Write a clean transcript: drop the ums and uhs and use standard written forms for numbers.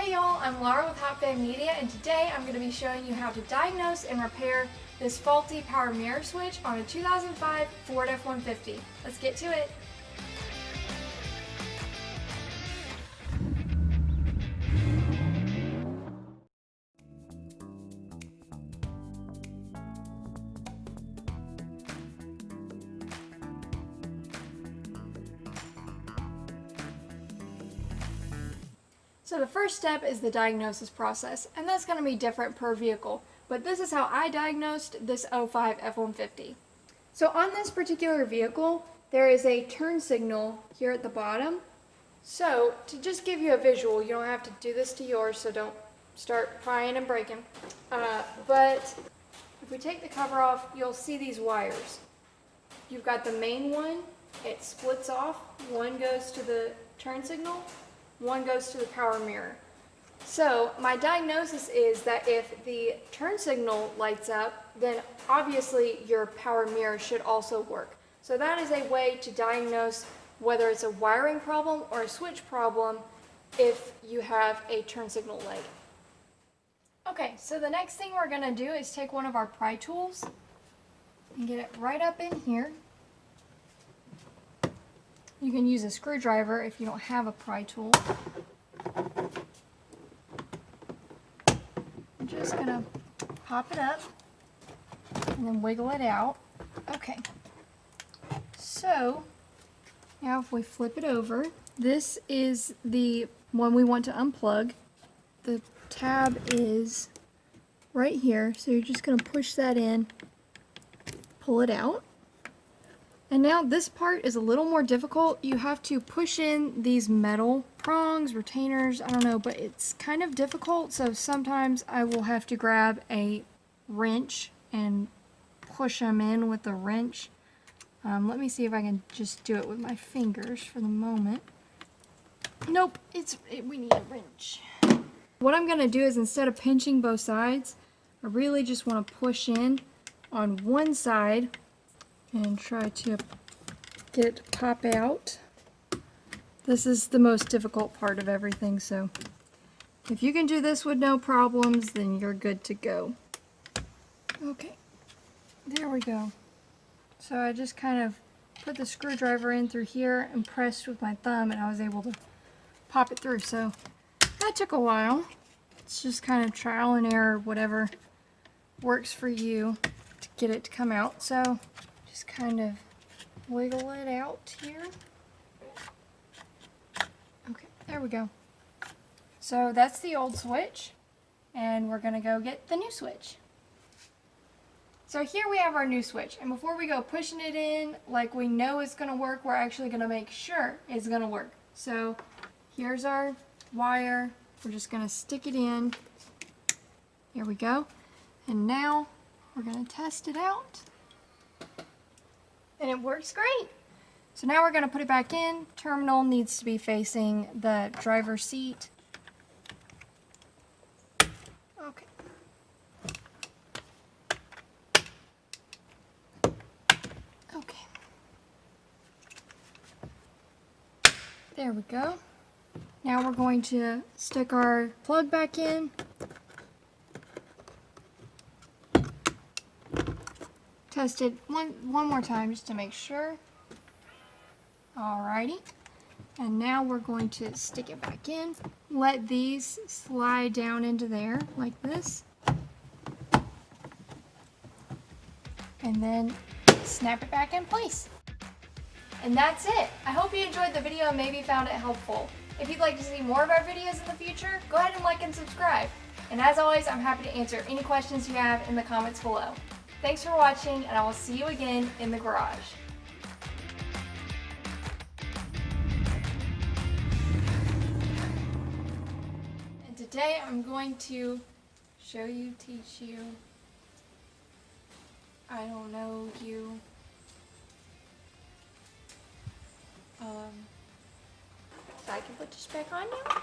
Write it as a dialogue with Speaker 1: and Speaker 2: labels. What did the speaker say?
Speaker 1: Hey y'all, I'm Laura with Hot Fan Media, and today I'm going to be showing you how to diagnose and repair this faulty power mirror switch on a 2005 Ford F-150. Let's get to it. So the first step is the diagnosis process, and that's going to be different per vehicle, but this is how I diagnosed this 05 F-150. So on this particular vehicle, there is a turn signal here at the bottom. So to just give you a visual, you don't have to do this to yours, so don't start prying and breaking. But if we take the cover off, you'll see these wires. You've got the main one, it splits off. One goes to the turn signal, one goes to the power mirror. So my diagnosis is that if the turn signal lights up, then obviously your power mirror should also work. So that is a way to diagnose whether it's a wiring problem or a switch problem if you have a turn signal light. Okay, so the next thing we're going to do is take one of our pry tools and get it right up in here. You can use a screwdriver if you don't have a pry tool. I'm just going to pop it up and then wiggle it out. Okay, so now if we flip it over, this is the one we want to unplug. The tab is right here, so you're just going to push that in, pull it out. And now this part is a little more difficult. You have to push in these metal prongs, retainers, I don't know, but it's kind of difficult, so sometimes I will have to grab a wrench and push them in with the wrench. Let me see if I can just do it with my fingers for the moment. Nope, we need a wrench. What I'm going to do is, instead of pinching both sides, I really just want to push in on one side and try to get it to pop out. This is the most difficult part of everything, so if you can do this with no problems, then you're good to go. Okay, there we go. So I just kind of put the screwdriver in through here and pressed with my thumb, and I was able to pop it through. So that took a while. It's just kind of trial and error, whatever works for you to get it to come out. So just kind of wiggle it out here. Okay, there we go. So that's the old switch, and we're gonna go get the new switch. So here we have our new switch, and before we go pushing it in like we know it's gonna work, we're actually gonna make sure it's gonna work. So here's our wire. We're just gonna stick it in. Here we go. And now we're gonna test it out. And it works great. So now we're going to put it back in. Terminal needs to be facing the driver's seat. Okay. Okay. There we go. Now we're going to stick our plug back in. Test it one more time just to make sure. Alrighty. And now we're going to stick it back in. Let these slide down into there like this. And then snap it back in place. And that's it. I hope you enjoyed the video and maybe found it helpful. If you'd like to see more of our videos in the future, go ahead and like and subscribe. And as always, I'm happy to answer any questions you have in the comments below. Thanks for watching, and I will see you again in the garage. And today I'm going to show you, teach you, I don't know you, so I can put this back on now.